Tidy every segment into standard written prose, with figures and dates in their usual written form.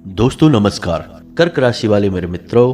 दोस्तों नमस्कार। कर्क राशि वाले मेरे मित्रों,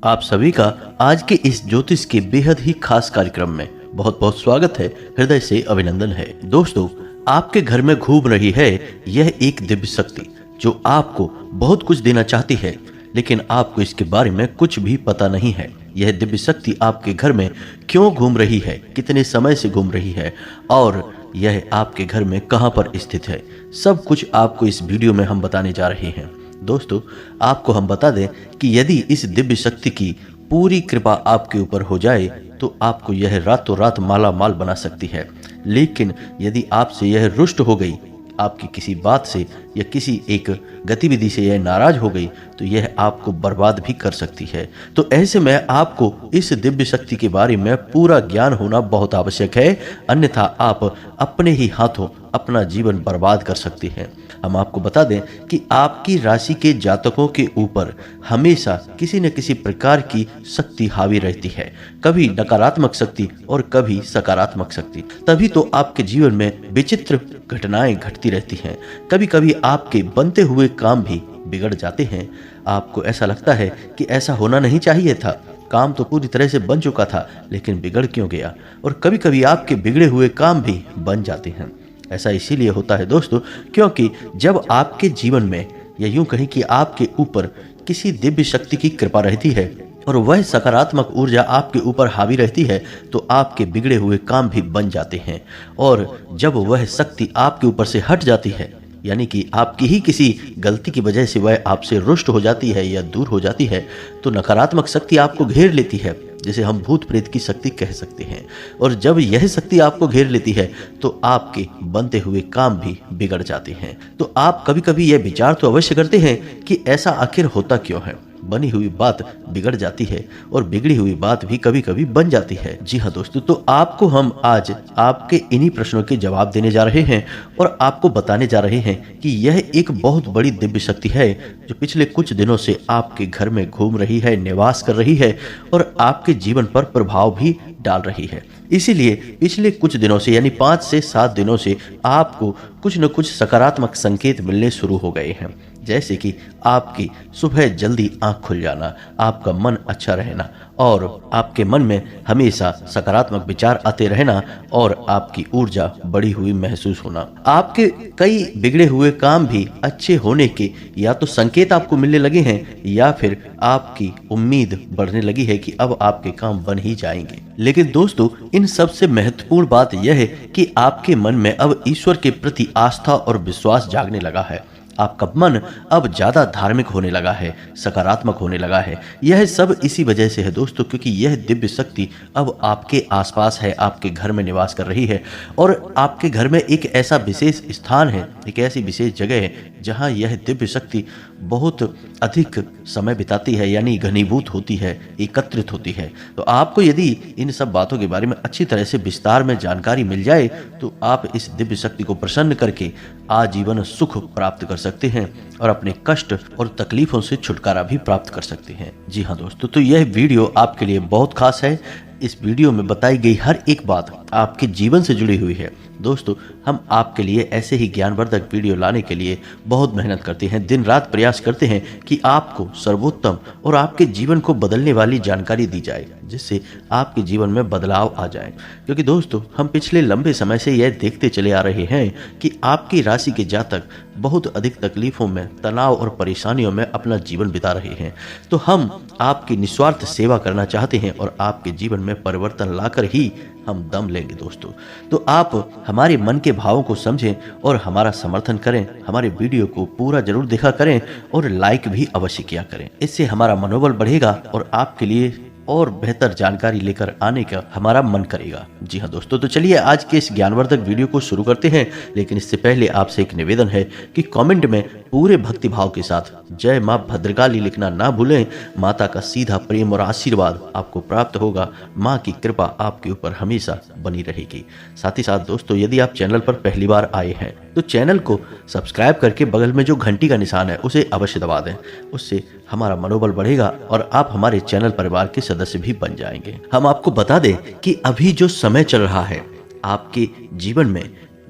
आप सभी का आज के इस ज्योतिष के बेहद ही खास कार्यक्रम में बहुत बहुत स्वागत है। हृदय से अभिनंदन है। दोस्तों, आपके घर में घूम रही है यह एक दिव्य शक्ति जो आपको बहुत कुछ देना चाहती है, लेकिन आपको इसके बारे में कुछ भी पता नहीं है। यह दिव्य शक्ति आपके घर में क्यों घूम रही है, कितने समय से घूम रही है और यह आपके घर में कहां पर स्थित है, सब कुछ आपको इस वीडियो में हम बताने जा रहे हैं। दोस्तों, आपको हम बता दें कि यदि इस दिव्य शक्ति की पूरी कृपा आपके ऊपर हो जाए तो आपको यह रातों रात माला माल बना सकती है। लेकिन यदि आपसे यह रुष्ट हो गई, आपकी किसी बात से या किसी एक गतिविधि से यह नाराज हो गई, तो यह आपको बर्बाद भी कर सकती है। तो ऐसे में आपको इस दिव्य शक्ति के बारे में पूरा ज्ञान होना बहुत आवश्यक है, अन्यथा आप अपने ही हाथों अपना जीवन बर्बाद कर सकते हैं। हम आपको बता दें कि आपकी राशि के जातकों के ऊपर हमेशा किसी न किसी प्रकार की शक्ति हावी रहती है, कभी नकारात्मक शक्ति और कभी सकारात्मक शक्ति। तभी तो आपके जीवन में विचित्र घटनाएं घटती रहती हैं। कभी कभी आपके बनते हुए काम भी बिगड़ जाते हैं। आपको ऐसा लगता है कि ऐसा होना नहीं चाहिए था, काम तो पूरी तरह से बन चुका था, लेकिन बिगड़ क्यों गया। और कभी कभी आपके बिगड़े हुए काम भी बन जाते हैं। ऐसा इसीलिए होता है दोस्तों, क्योंकि जब आपके जीवन में या यूं कहें कि आपके ऊपर किसी दिव्य शक्ति की कृपा रहती है और वह सकारात्मक ऊर्जा आपके ऊपर हावी रहती है, तो आपके बिगड़े हुए काम भी बन जाते हैं। और जब वह शक्ति आपके ऊपर से हट जाती है, यानी कि आपकी ही किसी गलती की वजह से वह आपसे रुष्ट हो जाती है या दूर हो जाती है, तो नकारात्मक शक्ति आपको घेर लेती है, जिसे हम भूत प्रेत की शक्ति कह सकते हैं। और जब यह शक्ति आपको घेर लेती है तो आपके बनते हुए काम भी बिगड़ जाते हैं। तो आप कभी कभी यह विचार तो अवश्य करते हैं कि ऐसा आखिर होता क्यों है, बनी हुई बात बिगड़ जाती है और बिगड़ी हुई बात भी कभी कभी बन जाती है। जी हाँ दोस्तों, तो आपको हम आज आपके इन्हीं प्रश्नों के जवाब देने जा रहे हैं और आपको बताने जा रहे हैं कि यह एक बहुत बड़ी दिव्य शक्ति है जो पिछले कुछ दिनों से आपके घर में घूम रही है, निवास कर रही है और आपके जीवन पर प्रभाव भी डाल रही है। इसीलिए पिछले कुछ दिनों से यानी 5 से 7 दिनों से आपको कुछ न कुछ सकारात्मक संकेत मिलने शुरू हो गए हैं, जैसे कि आपकी सुबह जल्दी आंख खुल जाना, आपका मन अच्छा रहना और आपके मन में हमेशा सकारात्मक विचार आते रहना और आपकी ऊर्जा बढ़ी हुई महसूस होना। आपके कई बिगड़े हुए काम भी अच्छे होने के या तो संकेत आपको मिलने लगे हैं या फिर आपकी उम्मीद बढ़ने लगी है कि अब आपके काम बन ही जाएंगे। लेकिन दोस्तों, इन सबसे महत्वपूर्ण बात यह है कि आपके मन में अब ईश्वर के प्रति आस्था और विश्वास जागने लगा है। आपका मन अब ज्यादा धार्मिक होने लगा है, सकारात्मक होने लगा है। यह सब इसी वजह से है दोस्तों, क्योंकि यह दिव्य शक्ति अब आपके आसपास है, आपके घर में निवास कर रही है और आपके घर में एक ऐसा विशेष स्थान है, एक ऐसी विशेष जगह है जहां यह दिव्य शक्ति बहुत अधिक समय बिताती है, यानी घनीभूत होती है, एकत्रित होती है। तो आपको यदि इन सब बातों के बारे में अच्छी तरह से विस्तार में जानकारी मिल जाए तो आप इस दिव्य शक्ति को प्रसन्न करके आजीवन सुख प्राप्त कर सकते हैं और अपने कष्ट और तकलीफों से छुटकारा भी प्राप्त कर सकते हैं। जी हाँ दोस्तों, तो यह वीडियो आपके लिए बहुत खास है। इस वीडियो में बताई गई हर एक बात आपके जीवन से जुड़ी हुई है। दोस्तों, हम आपके लिए ऐसे ही ज्ञानवर्धक वीडियो लाने के लिए बहुत मेहनत करते हैं, दिन रात प्रयास करते हैं कि आपको सर्वोत्तम और आपके जीवन को बदलने वाली जानकारी दी जाए, जिससे आपके जीवन में बदलाव आ जाए। क्योंकि दोस्तों, हम पिछले लंबे समय से यह देखते चले आ रहे हैं कि आपकी राशि के जातक बहुत अधिक तकलीफों में, तनाव और परेशानियों में अपना जीवन बिता रहे हैं। तो हम आपकी निस्वार्थ सेवा करना चाहते हैं और आपके जीवन में परिवर्तन लाकर ही हम दम लेंगे दोस्तों। तो आप हमारे मन के भावों को समझें और हमारा समर्थन करें। हमारे वीडियो को पूरा जरूर देखा करें और लाइक भी अवश्य किया करें। इससे हमारा मनोबल बढ़ेगा और आपके लिए और बेहतर जानकारी लेकर आने का हमारा मन करेगा। जी हाँ दोस्तों, तो चलिए आज के इस ज्ञानवर्धक वीडियो को शुरू करते हैं। लेकिन इससे पहले आपसे एक निवेदन है कि कमेंट में पूरे भक्ति भाव के साथ जय मां भद्रकाली लिखना ना भूलें। माता का सीधा प्रेम और आशीर्वाद आपको प्राप्त होगा। मां की कृपा आपके ऊपर हमेशा बनी रहेगी। साथ ही साथ दोस्तों, यदि आप चैनल पर पहली बार आए हैं तो चैनल को सब्सक्राइब करके बगल में जो घंटी का निशान है उसे अवश्य दबा दें। उससे हमारा मनोबल बढ़ेगा और आप हमारे चैनल परिवार के सदस्य भी बन जाएंगे। हम आपको बता दें कि अभी जो समय चल रहा है आपके जीवन में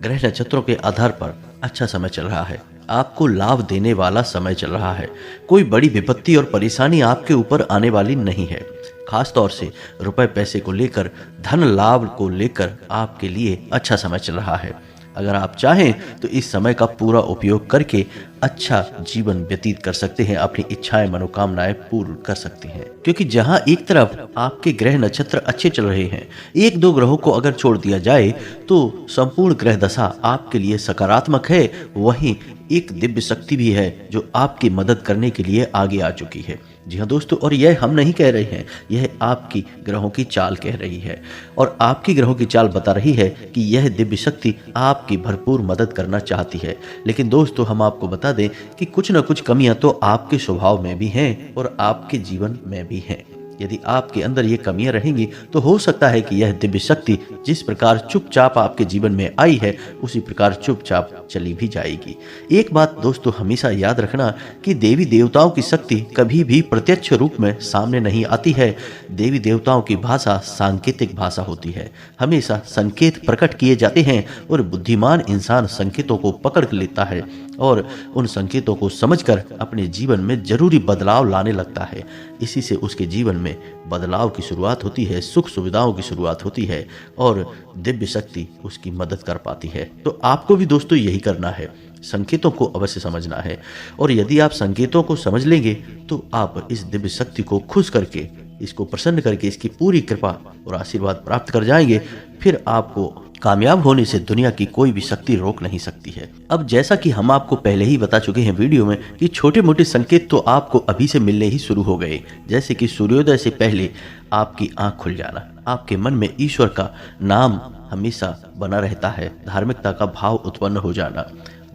ग्रह नक्षत्रों के आधार पर अच्छा समय चल रहा है। आपको लाभ देने वाला समय चल रहा है। कोई बड़ी विपत्ति और परेशानी आपके ऊपर आने वाली नहीं है। खास तौर से रुपए पैसे को लेकर, धन लाभ को लेकर आपके लिए अच्छा समय चल रहा है। अगर आप चाहें तो इस समय का पूरा उपयोग करके अच्छा जीवन व्यतीत कर सकते हैं, अपनी इच्छाएं मनोकामनाएं पूर्ण कर सकते हैं। क्योंकि जहां एक तरफ आपके ग्रह नक्षत्र अच्छे चल रहे हैं, एक दो ग्रहों को अगर छोड़ दिया जाए तो संपूर्ण ग्रह दशा आपके लिए सकारात्मक है, वहीं एक दिव्य शक्ति भी है जो आपकी मदद करने के लिए आगे आ चुकी है। जी हाँ दोस्तों, और यह हम नहीं कह रहे हैं, यह आपकी ग्रहों की चाल कह रही है। और आपकी ग्रहों की चाल बता रही है कि यह दिव्य शक्ति आपकी भरपूर मदद करना चाहती है। लेकिन दोस्तों, हम आपको बता दें कि कुछ न कुछ कमियां तो आपके स्वभाव में भी हैं और आपके जीवन में भी हैं। यदि आपके अंदर ये कमियां रहेंगी तो हो सकता है कि यह दिव्य शक्ति जिस प्रकार चुपचाप आपके जीवन में आई है, उसी प्रकार चुपचाप चली भी जाएगी। एक बात दोस्तों हमेशा याद रखना कि देवी देवताओं की शक्ति कभी भी प्रत्यक्ष रूप में सामने नहीं आती है। देवी देवताओं की भाषा सांकेतिक भाषा होती है। हमेशा संकेत प्रकट किए जाते हैं और बुद्धिमान इंसान संकेतों को पकड़ लेता है और उन संकेतों को समझकर अपने जीवन में जरूरी बदलाव लाने लगता है। इसी से उसके जीवन में बदलाव की शुरुआत होती है, सुख सुविधाओं की शुरुआत होती है और दिव्य शक्ति उसकी मदद कर पाती है। तो आपको भी दोस्तों यही करना है, संकेतों को अवश्य समझना है। और यदि आप संकेतों को समझ लेंगे तो आप इस दिव्य शक्ति को खुश करके, इसको प्रसन्न करके, इसकी पूरी कृपा और आशीर्वाद प्राप्त कर जाएंगे। फिर आपको कामयाब होने से दुनिया की कोई भी शक्ति रोक नहीं सकती है। अब जैसा कि हम आपको पहले ही बता चुके हैं वीडियो में कि छोटे मोटे संकेत तो आपको अभी से मिलने ही शुरू हो गए। जैसे कि सूर्योदय से पहले आपकी आंख खुल जाना, आपके मन में ईश्वर का नाम हमेशा बना रहता है, धार्मिकता का भाव उत्पन्न हो जाना।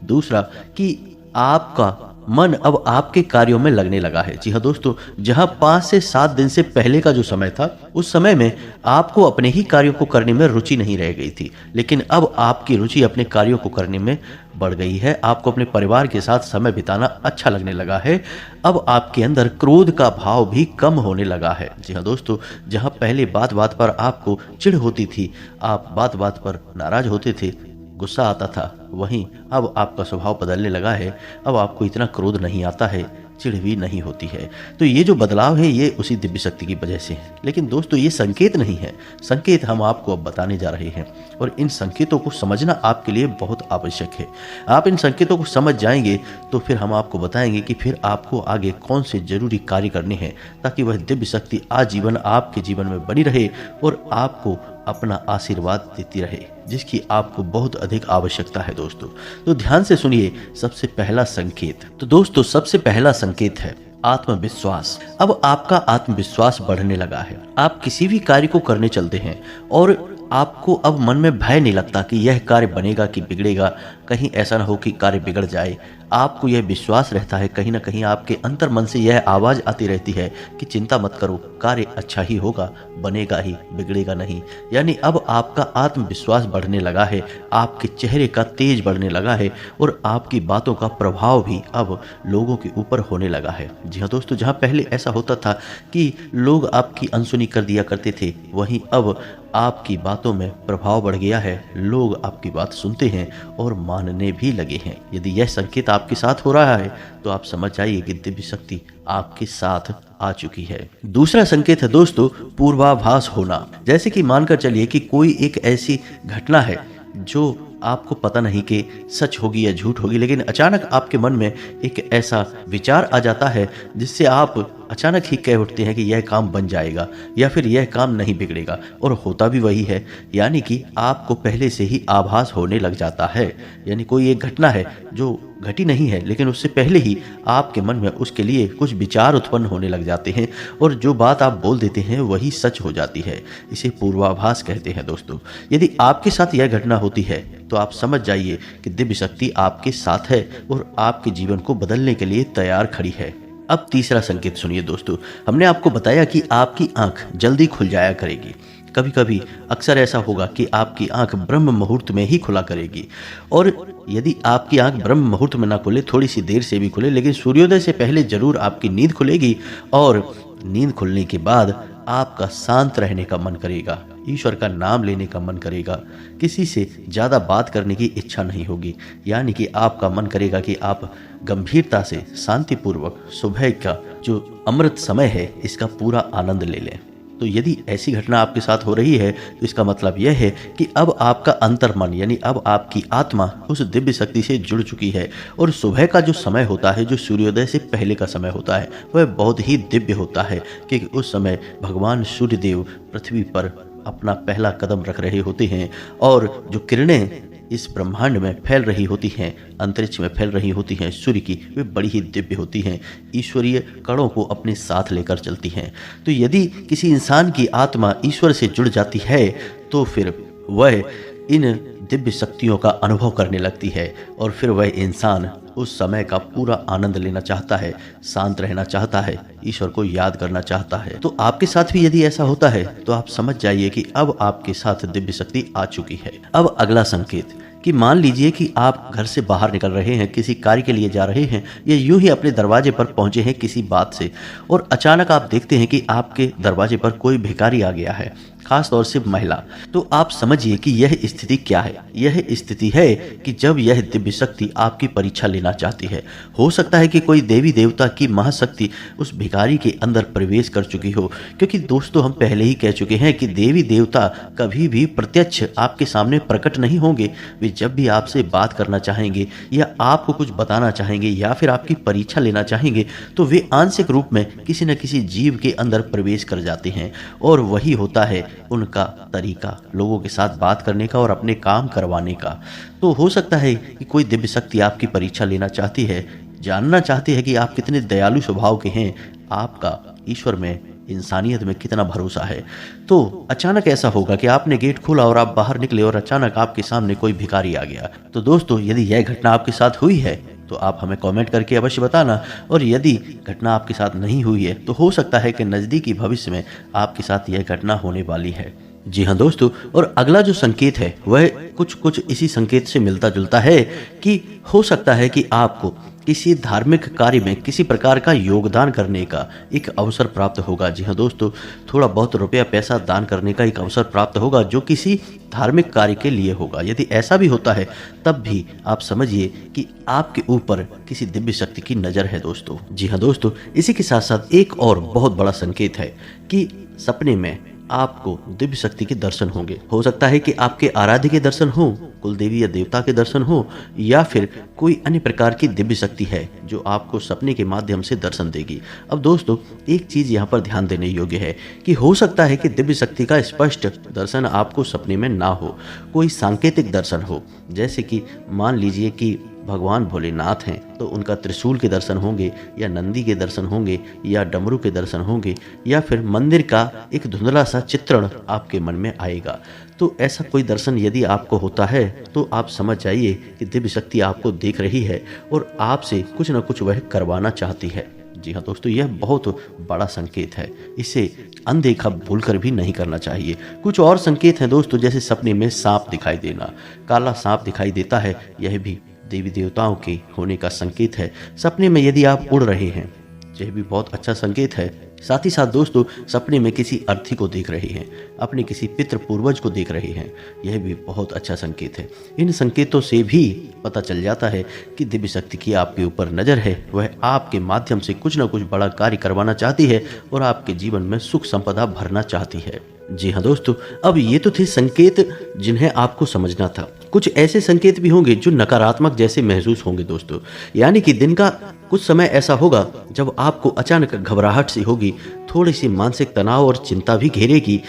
दूसरा कि आपका मन अब आपके कार्यों में लगने लगा है। जी हाँ दोस्तों, जहां 5 से 7 दिन से पहले का जो समय था, उस समय में आपको अपने ही कार्यों को करने में रुचि नहीं रह गई थी, लेकिन अब आपकी रुचि अपने कार्यों को करने में बढ़ गई है। आपको अपने परिवार के साथ समय बिताना अच्छा लगने लगा है। अब आपके अंदर क्रोध का भाव भी कम होने लगा है। जी हाँ दोस्तों, जहां पहले बात बात पर आपको चिढ़ होती थी, आप बात बात पर नाराज होते थे, गुस्सा आता था, वहीं अब आपका स्वभाव बदलने लगा है। अब आपको इतना क्रोध नहीं आता है, चिढ़ भी नहीं होती है। तो ये जो बदलाव है ये उसी दिव्य शक्ति की वजह से है। लेकिन दोस्तों ये संकेत नहीं है, संकेत हम आपको अब बताने जा रहे हैं और इन संकेतों को समझना आपके लिए बहुत आवश्यक है। आप इन संकेतों को समझ जाएंगे तो फिर हम आपको बताएंगे कि फिर आपको आगे कौन से जरूरी कार्य करने हैं ताकि वह दिव्य शक्ति आजीवन आपके जीवन में बनी रहे और आपको अपना आशीर्वाद देती रहे, जिसकी आपको बहुत अधिक आवश्यकता है दोस्तों। तो ध्यान से सुनिए सबसे पहला संकेत। तो दोस्तों सबसे पहला संकेत है आत्मविश्वास। अब आपका आत्मविश्वास बढ़ने लगा है। आप किसी भी कार्य को करने चलते हैं और आपको अब मन में भय नहीं लगता कि यह कार्य बनेगा कि बिगड़ेगा, कहीं ऐसा ना हो कि कार्य बिगड़ जाए। आपको यह विश्वास रहता है, कहीं ना कहीं आपके अंतर मन से यह आवाज़ आती रहती है कि चिंता मत करो, कार्य अच्छा ही होगा, बनेगा ही, बिगड़ेगा नहीं। यानी अब आपका आत्मविश्वास बढ़ने लगा है, आपके चेहरे का तेज बढ़ने लगा है और आपकी बातों का प्रभाव भी अब लोगों के ऊपर होने लगा है। जी हाँ दोस्तों, जहाँ पहले ऐसा होता था कि लोग आपकी अनसुनी कर दिया करते थे, वहीं अब आपकी बातों में प्रभाव बढ़ गया है। लोग आपकी बात सुनते हैं और मानने भी लगे हैं। यदि यह संकेत आपके साथ हो रहा है तो आप समझ जाइए कि दिव्य शक्ति आपके साथ आ चुकी है। दूसरा संकेत है दोस्तों पूर्वाभास होना। जैसे कि मानकर चलिए कि कोई एक ऐसी घटना है जो आपको पता नहीं कि सच होगी या झूठ होगी, लेकिन अचानक आपके मन में एक ऐसा विचार आ जाता है जिससे आप अचानक ही कह उठते हैं कि यह काम बन जाएगा या फिर यह काम नहीं बिगड़ेगा, और होता भी वही है। यानी कि आपको पहले से ही आभास होने लग जाता है। यानी कोई एक घटना है जो घटी नहीं है, लेकिन उससे पहले ही आपके मन में उसके लिए कुछ विचार उत्पन्न होने लग जाते हैं और जो बात आप बोल देते हैं वही सच हो जाती है। इसे पूर्वाभास कहते हैं दोस्तों। यदि आपके साथ यह घटना होती है तो आप समझ जाइए कि दिव्य शक्ति आपके साथ है और आपके जीवन को बदलने के लिए तैयार खड़ी है। अब तीसरा संकेत सुनिए दोस्तों। हमने आपको बताया कि आपकी आंख जल्दी खुल जाया करेगी। कभी कभी अक्सर ऐसा होगा कि आपकी आंख ब्रह्म मुहूर्त में ही खुला करेगी, और यदि आपकी आंख ब्रह्म मुहूर्त में ना खुले, थोड़ी सी देर से भी खुले, लेकिन सूर्योदय से पहले जरूर आपकी नींद खुलेगी और नींद खुलने के बाद आपका शांत रहने का मन करेगा, ईश्वर का नाम लेने का मन करेगा, किसी से ज़्यादा बात करने की इच्छा नहीं होगी। यानी कि आपका मन करेगा कि आप गंभीरता से शांतिपूर्वक सुबह का जो अमृत समय है इसका पूरा आनंद ले लें। तो यदि ऐसी घटना आपके साथ हो रही है तो इसका मतलब यह है कि अब आपका अंतर्मन यानी अब आपकी आत्मा उस दिव्य शक्ति से जुड़ चुकी है। और सुबह का जो समय होता है, जो सूर्योदय से पहले का समय होता है, वह बहुत ही दिव्य होता है, क्योंकि उस समय भगवान सूर्यदेव पृथ्वी पर अपना पहला कदम रख रहे होते हैं और जो किरणें इस ब्रह्मांड में फैल रही होती हैं, अंतरिक्ष में फैल रही होती हैं सूर्य की, वे बड़ी ही दिव्य होती हैं, ईश्वरीय कणों को अपने साथ लेकर चलती हैं। तो यदि किसी इंसान की आत्मा ईश्वर से जुड़ जाती है तो फिर वह इन दिव्य शक्तियों का अनुभव करने लगती है और फिर वह इंसान उस समय का पूरा आनंद लेना चाहता है, शांत रहना चाहता है, ईश्वर को याद करना चाहता है। तो आपके साथ भी यदि ऐसा होता है तो आप समझ जाइए कि अब आपके साथ दिव्य शक्ति आ चुकी है। अब अगला संकेत कि मान लीजिए कि आप घर से बाहर निकल रहे हैं, किसी कार्य के लिए जा रहे हैं या यूं ही अपने दरवाजे पर पहुंचे हैं किसी बात से, और अचानक आप देखते हैं कि आपके दरवाजे पर कोई भिखारी आ गया है, खास तौर से महिला। तो आप समझिए कि यह स्थिति क्या है। यह स्थिति है कि जब यह दिव्य शक्ति आपकी परीक्षा लेना चाहती है। हो सकता है कि कोई देवी देवता की महाशक्ति उस भिखारी के अंदर प्रवेश कर चुकी हो, क्योंकि दोस्तों हम पहले ही कह चुके हैं कि देवी देवता कभी भी प्रत्यक्ष आपके सामने प्रकट नहीं होंगे। वे जब भी आपसे बात करना चाहेंगे या आपको कुछ बताना चाहेंगे या फिर आपकी परीक्षा लेना चाहेंगे तो वे आंशिक रूप में किसी न किसी जीव के अंदर प्रवेश कर जाते हैं, और वही होता है उनका तरीका लोगों के साथ बात करने का और अपने काम करवाने का। तो हो सकता है कि कोई दिव्य शक्ति आपकी परीक्षा लेना चाहती है, जानना चाहती है कि आप कितने दयालु स्वभाव के हैं, आपका ईश्वर में, इंसानियत में कितना भरोसा है। तो अचानक ऐसा होगा कि आपने गेट खोला और आप बाहर निकले और अचानक आपके सामने कोई भिखारी आ गया। तो दोस्तों यदि यह घटना आपके साथ हुई है तो आप हमें कमेंट करके अवश्य बताना, और यदि घटना आपके साथ नहीं हुई है तो हो सकता है कि नज़दीकी भविष्य में आपके साथ यह घटना होने वाली है। जी हाँ दोस्तों, और अगला जो संकेत है वह कुछ इसी संकेत से मिलता जुलता है कि हो सकता है कि आपको किसी धार्मिक कार्य में किसी प्रकार का योगदान करने का एक अवसर प्राप्त होगा। जी हाँ दोस्तों, थोड़ा बहुत रुपया पैसा दान करने का एक अवसर प्राप्त होगा जो किसी धार्मिक कार्य के लिए होगा। यदि ऐसा भी होता है तब भी आप समझिए कि आपके ऊपर किसी दिव्य शक्ति की नज़र है दोस्तों। जी हाँ दोस्तों, इसी के साथ साथ एक और बहुत बड़ा संकेत है कि सपने में आपको दिव्य शक्ति के दर्शन होंगे। हो सकता है कि आपके आराध्य के दर्शन हो, कुल देवी या देवता के दर्शन हो, या फिर कोई अन्य प्रकार की दिव्य शक्ति है जो आपको सपने के माध्यम से दर्शन देगी। अब दोस्तों एक चीज़ यहाँ पर ध्यान देने योग्य है कि हो सकता है कि दिव्य शक्ति का स्पष्ट दर्शन आपको सपने में ना हो, कोई सांकेतिक दर्शन हो। जैसे कि मान लीजिए कि भगवान भोलेनाथ हैं तो उनका त्रिशूल के दर्शन होंगे, या नंदी के दर्शन होंगे, या डमरू के दर्शन होंगे, या फिर मंदिर का एक धुंधला सा चित्रण आपके मन में आएगा। तो ऐसा कोई दर्शन यदि आपको होता है तो आप समझ जाइए कि दिव्य शक्ति आपको देख रही है और आपसे कुछ न कुछ वह करवाना चाहती है। जी हाँ दोस्तों, यह बहुत बड़ा संकेत है, इसे अनदेखा भूलकर भी नहीं करना चाहिए। कुछ और संकेत हैं दोस्तों, जैसे सपने में सांप दिखाई देना, काला सांप दिखाई देता है, यह भी देवी देवताओं के होने का संकेत है। सपने में यदि आप उड़ रहे हैं, यह भी बहुत अच्छा संकेत है। साथ ही साथ दोस्तों सपने में किसी अर्थी को देख रहे हैं, अपने किसी पितृ पूर्वज को देख रहे हैं, यह भी बहुत अच्छा संकेत है। इन संकेतों से भी पता चल जाता है कि दिव्य शक्ति की आपके ऊपर नज़र है, वह आपके माध्यम से कुछ न कुछ बड़ा कार्य करवाना चाहती है और आपके जीवन में सुख संपदा भरना चाहती है। जी हाँ दोस्तों, अब ये तो थे संकेत जिन्हें आपको समझना था। कुछ ऐसे संकेत भी होंगे जो नकारात्मक जैसे महसूस होंगे दोस्तों, यानी कि दिन का कुछ समय ऐसा होगा जब आपको अचानक घबराहट सी होगी, थोड़ी सी मानसिक तनाव और चिंता भी घेरेगी,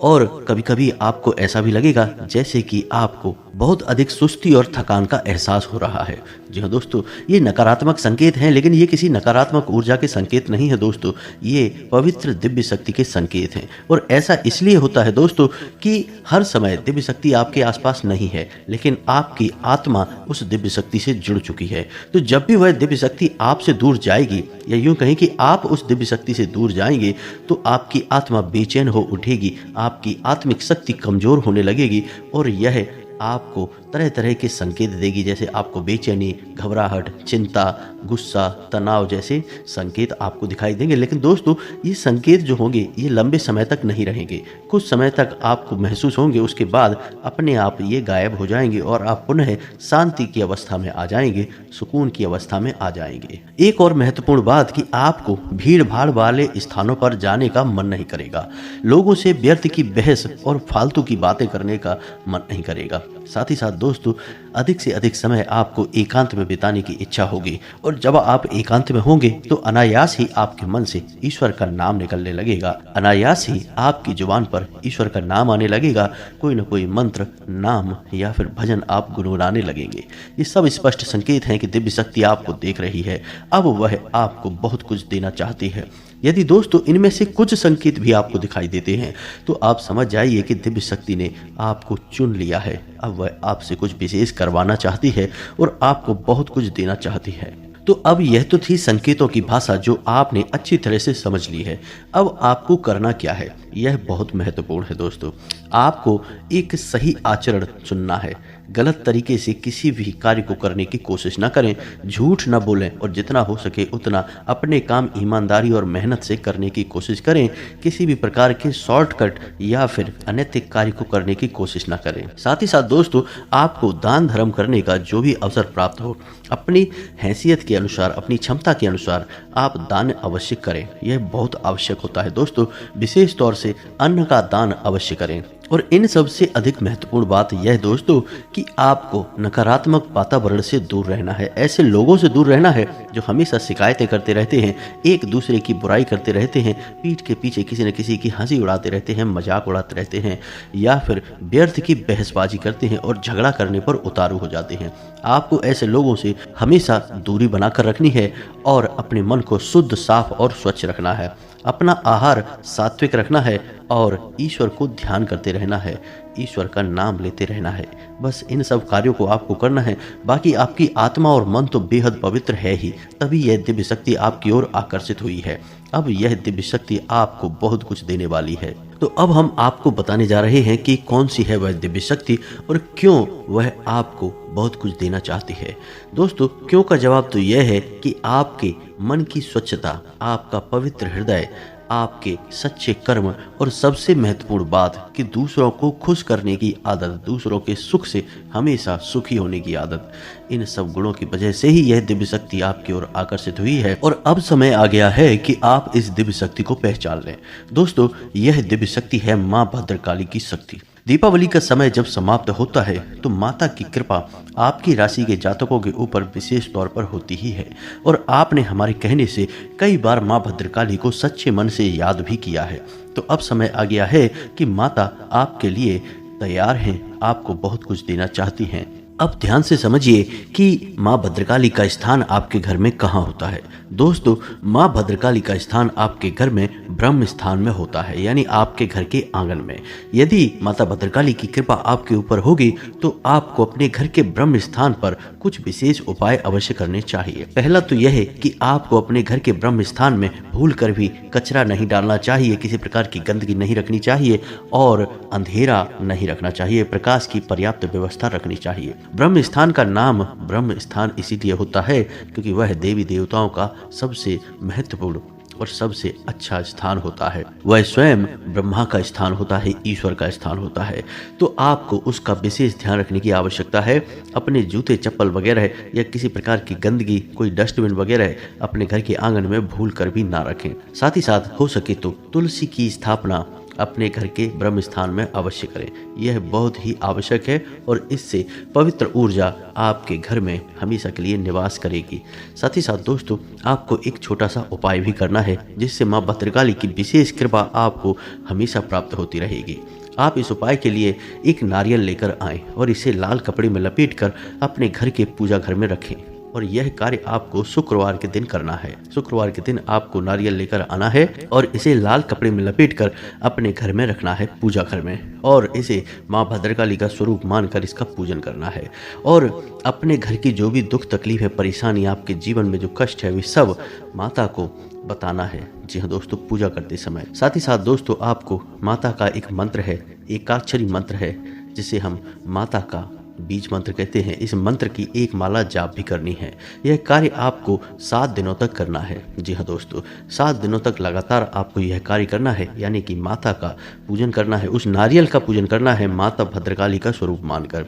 और कभी कभी आपको ऐसा भी लगेगा जैसे कि आपको बहुत अधिक सुस्ती और थकान का एहसास हो रहा है। जी हाँ दोस्तों, ये नकारात्मक संकेत हैं, लेकिन ये किसी नकारात्मक ऊर्जा के संकेत नहीं है दोस्तों, ये पवित्र दिव्य शक्ति के संकेत हैं। और ऐसा इसलिए होता है दोस्तों कि हर समय दिव्य शक्ति आपके आसपास नहीं है, लेकिन आपकी आत्मा उस दिव्य शक्ति से जुड़ चुकी है। तो जब भी वह दिव्य शक्ति आपसे दूर जाएगी, या यूं कहें कि आप उस दिव्य शक्ति से दूर जाएंगे, तो आपकी आत्मा बेचैन हो उठेगी, आपकी आत्मिक शक्ति कमजोर होने लगेगी, और यह आपको तरह तरह के संकेत देगी, जैसे आपको बेचैनी, घबराहट, चिंता, गुस्सा, तनाव जैसे संकेत आपको दिखाई देंगे। लेकिन दोस्तों, ये संकेत जो होंगे ये लंबे समय तक नहीं रहेंगे। कुछ समय तक आपको महसूस होंगे, उसके बाद अपने आप ये गायब हो जाएंगे और आप पुनः शांति की अवस्था में आ जाएंगे, सुकून की अवस्था में आ जाएंगे। एक और महत्वपूर्ण बात कि आपको भीड़ भाड़ वाले स्थानों पर जाने का मन नहीं करेगा, लोगों से व्यर्थ की बहस और फालतू की बातें करने का मन नहीं करेगा। साथ ही साथ दोस्तों, अधिक से अधिक समय आपको एकांत में बिताने की इच्छा होगी, और जब आप एकांत में होंगे तो अनायास ही आपके मन से ईश्वर का नाम निकलने लगेगा, अनायास ही आपकी जुबान पर ईश्वर का नाम आने लगेगा। कोई न कोई मंत्र, नाम या फिर भजन आप गुनगुनाने लगेंगे। ये सब स्पष्ट संकेत हैं कि दिव्य शक्ति आपको देख रही है, अब वह आपको बहुत कुछ देना चाहती है। यदि दोस्तों इनमें से कुछ संकेत भी आपको दिखाई देते हैं तो आप समझ जाइए कि दिव्य शक्ति ने आपको चुन लिया है। अब वह आपसे कुछ विशेष करवाना चाहती है और आपको बहुत कुछ देना चाहती है। तो अब यह तो थी संकेतों की भाषा जो आपने अच्छी तरह से समझ ली है। अब आपको करना क्या है, यह बहुत महत्वपूर्ण है दोस्तों। आपको एक सही आचरण चुनना है। गलत तरीके से किसी भी कार्य को करने की कोशिश ना करें, झूठ ना बोलें और जितना हो सके उतना अपने काम ईमानदारी और मेहनत से करने की कोशिश करें। किसी भी प्रकार के शॉर्टकट या फिर अनैतिक कार्य को करने की कोशिश ना करें। साथ ही साथ दोस्तों, आपको दान धर्म करने का जो भी अवसर प्राप्त हो, अपनी हैसियत के अनुसार, अपनी क्षमता के अनुसार आप दान अवश्य करें। यह बहुत आवश्यक होता है दोस्तों। विशेष तौर से अन्न का दान अवश्य करें। और इन सब से अधिक महत्वपूर्ण बात यह है दोस्तों कि आपको नकारात्मक वातावरण से दूर रहना है। ऐसे लोगों से दूर रहना है जो हमेशा शिकायतें करते रहते हैं, एक दूसरे की बुराई करते रहते हैं, पीठ के पीछे किसी न किसी की हंसी उड़ाते रहते हैं, मजाक उड़ाते रहते हैं, या फिर व्यर्थ की बहसबाजी करते हैं और झगड़ा करने पर उतारू हो जाते हैं। आपको ऐसे लोगों से हमेशा दूरी बनाकर रखनी है और अपने मन को शुद्ध, साफ और स्वच्छ रखना है। अपना आहार सात्विक रखना है और ईश्वर को ध्यान करते रहना है, ईश्वर का नाम लेते रहना है। बस इन सब कार्यों को आपको करना है। बाकी आपकी आत्मा और मन तो बेहद पवित्र है ही, तभी यह दिव्य शक्ति आपकी ओर आकर्षित हुई है। अब यह दिव्य शक्ति आपको बहुत कुछ देने वाली है। तो अब हम आपको बताने जा रहे हैं कि कौन सी है वह दिव्य शक्ति और क्यों वह आपको बहुत कुछ देना चाहती है। दोस्तों, क्यों का जवाब तो यह है कि आपके मन की स्वच्छता, आपका पवित्र हृदय, आपके सच्चे कर्म और सबसे महत्वपूर्ण बात कि दूसरों को खुश करने की आदत, दूसरों के सुख से हमेशा सुखी होने की आदत, इन सब गुणों की वजह से ही यह दिव्य शक्ति आपकी ओर आकर्षित हुई है। और अब समय आ गया है कि आप इस दिव्य शक्ति को पहचान लें। दोस्तों, यह दिव्य शक्ति है माँ भद्रकाली की शक्ति। दीपावली का समय जब समाप्त होता है तो माता की कृपा आपकी राशि के जातकों के ऊपर विशेष तौर पर होती ही है। और आपने हमारे कहने से कई बार माँ भद्रकाली को सच्चे मन से याद भी किया है। तो अब समय आ गया है कि माता आपके लिए तैयार हैं, आपको बहुत कुछ देना चाहती हैं। अब ध्यान से समझिए कि माँ भद्रकाली का स्थान आपके घर में कहाँ होता है। दोस्तों, माँ भद्रकाली का स्थान आपके घर में ब्रह्म स्थान में होता है, यानी आपके घर के आंगन में। यदि माता भद्रकाली की कृपा आपके ऊपर होगी तो आपको अपने घर के ब्रह्म स्थान पर कुछ विशेष उपाय अवश्य करने चाहिए। पहला तो यह है कि आपको अपने घर के ब्रह्म स्थान में भूल कर भी कचरा नहीं डालना चाहिए, किसी प्रकार की गंदगी नहीं रखनी चाहिए और अंधेरा नहीं रखना चाहिए। प्रकाश की पर्याप्त व्यवस्था रखनी चाहिए। ब्रह्म स्थान का नाम ब्रह्म स्थान इसीलिए होता है क्योंकि वह देवी देवताओं का सबसे महत्वपूर्ण और सबसे अच्छा स्थान होता है। वह स्वयं ब्रह्मा का स्थान होता है, ईश्वर का स्थान होता है। तो आपको उसका विशेष ध्यान रखने की आवश्यकता है। अपने जूते, चप्पल वगैरह या किसी प्रकार की गंदगी, कोई डस्टबिन वगैरह अपने घर के आंगन में भूल कर भी ना रखें। साथ ही साथ हो सके तो तुलसी की स्थापना अपने घर के ब्रह्म स्थान में अवश्य करें। यह बहुत ही आवश्यक है और इससे पवित्र ऊर्जा आपके घर में हमेशा के लिए निवास करेगी। साथ ही साथ दोस्तों, आपको एक छोटा सा उपाय भी करना है जिससे माँ भद्रकाली की विशेष कृपा आपको हमेशा प्राप्त होती रहेगी। आप इस उपाय के लिए एक नारियल लेकर आएं और इसे लाल कपड़े में लपेटकर अपने घर के पूजा घर में रखें। और यह कार्य आपको शुक्रवार के दिन करना है। शुक्रवार के दिन आपको नारियल लेकर आना है और इसे लाल कपड़े में लपेटकर अपने घर में रखना है, पूजा घर में, और इसे माँ भद्रकाली का स्वरूप मानकर इसका पूजन करना है। और अपने घर की जो भी दुख तकलीफ है, परेशानी, आपके जीवन में जो कष्ट है, वे सब माता को बताना है। जी हाँ दोस्तों, पूजा करते समय। साथ ही साथ दोस्तों, आपको माता का एक मंत्र है, एकाक्षरी मंत्र है, जिसे हम माता का बीज मंत्र कहते हैं। इस मंत्र की एक माला जाप भी करनी है। यह कार्य आपको 7 दिनों तक करना है। जी हाँ दोस्तों, 7 दिनों तक लगातार आपको यह कार्य करना है, यानी कि माता का पूजन करना है, उस नारियल का पूजन करना है माता भद्रकाली का स्वरूप मानकर।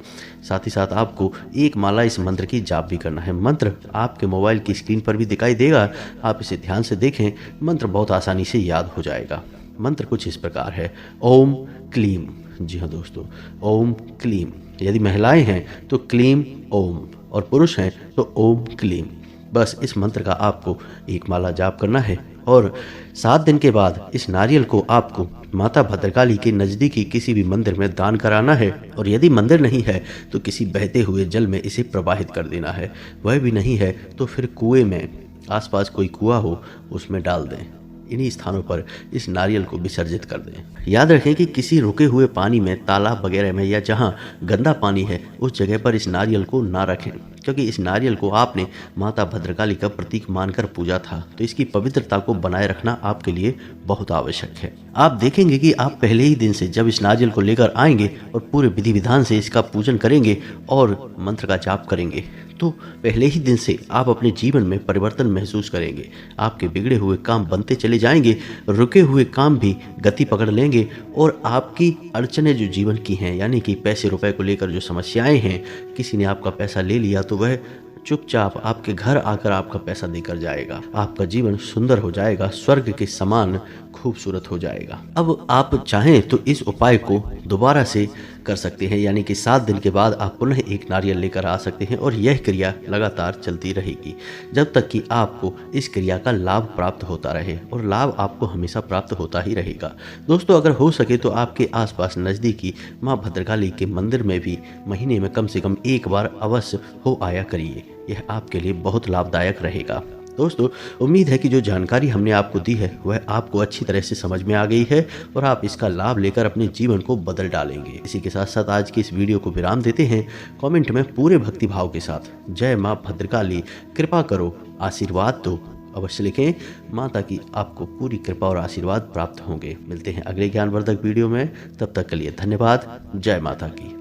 साथ ही साथ आपको एक माला इस मंत्र की जाप भी करना है। मंत्र आपके मोबाइल की स्क्रीन पर भी दिखाई देगा, आप इसे ध्यान से देखें। मंत्र बहुत आसानी से याद हो जाएगा। मंत्र कुछ इस प्रकार है, ओम क्लीम। जी हाँ दोस्तों, ओम क्लीम। यदि महिलाएं हैं तो क्लीम ओम, और पुरुष हैं तो ओम क्लीम। बस इस मंत्र का आपको एक माला जाप करना है, और 7 दिन के बाद इस नारियल को आपको माता भद्रकाली के नज़दीकी किसी भी मंदिर में दान कराना है। और यदि मंदिर नहीं है तो किसी बहते हुए जल में इसे प्रवाहित कर देना है। वह भी नहीं है तो फिर कुएं में, आसपास कोई कुआं हो उसमें डाल दें। इन्हीं स्थानों पर इस नारियल को विसर्जित कर दें। याद रखें कि किसी रुके हुए पानी में, तालाब वगैरह में, या जहां गंदा पानी है उस जगह पर इस नारियल को ना रखें, क्योंकि इस नारियल को आपने माता भद्रकाली का प्रतीक मानकर पूजा था, तो इसकी पवित्रता को बनाए रखना आपके लिए बहुत आवश्यक है। आप देखेंगे कि आप पहले ही दिन से जब इस नारियल को लेकर आएंगे और पूरे विधि विधान से इसका पूजन करेंगे और मंत्र का जाप करेंगे, तो पहले ही दिन से आप अपने जीवन में परिवर्तन महसूस करेंगे। आपके बिगड़े हुए काम बनते चले जाएंगे, रुके हुए काम भी गति पकड़ लेंगे, और आपकी अड़चनें जो जीवन की हैं, यानी कि पैसे रुपए को लेकर जो समस्याएं हैं, किसी ने आपका पैसा ले लिया तो वह चुपचाप आपके घर आकर आपका पैसा देकर जाएगा। आपका जीवन सुंदर हो जाएगा, स्वर्ग के समान खूबसूरत हो जाएगा। अब आप चाहें तो इस उपाय को दोबारा से कर सकते हैं, यानी कि 7 दिन के बाद आप पुनः एक नारियल लेकर आ सकते हैं, और यह क्रिया लगातार चलती रहेगी जब तक कि आपको इस क्रिया का लाभ प्राप्त होता रहे, और लाभ आपको हमेशा प्राप्त होता ही रहेगा। दोस्तों, अगर हो सके तो आपके आसपास नज़दीकी माँ भद्रकाली के मंदिर में भी महीने में कम से कम एक बार अवश्य हो आया करिए। यह आपके लिए बहुत लाभदायक रहेगा। दोस्तों, उम्मीद है कि जो जानकारी हमने आपको दी है वह आपको अच्छी तरह से समझ में आ गई है, और आप इसका लाभ लेकर अपने जीवन को बदल डालेंगे। इसी के साथ साथ आज की इस वीडियो को विराम देते हैं। कमेंट में पूरे भक्तिभाव के साथ जय माँ भद्रकाली, कृपा करो, आशीर्वाद दो अवश्य लिखें। माता की आपको पूरी कृपा और आशीर्वाद प्राप्त होंगे। मिलते हैं अगले ज्ञानवर्धक वीडियो में, तब तक के लिए धन्यवाद। जय माता की।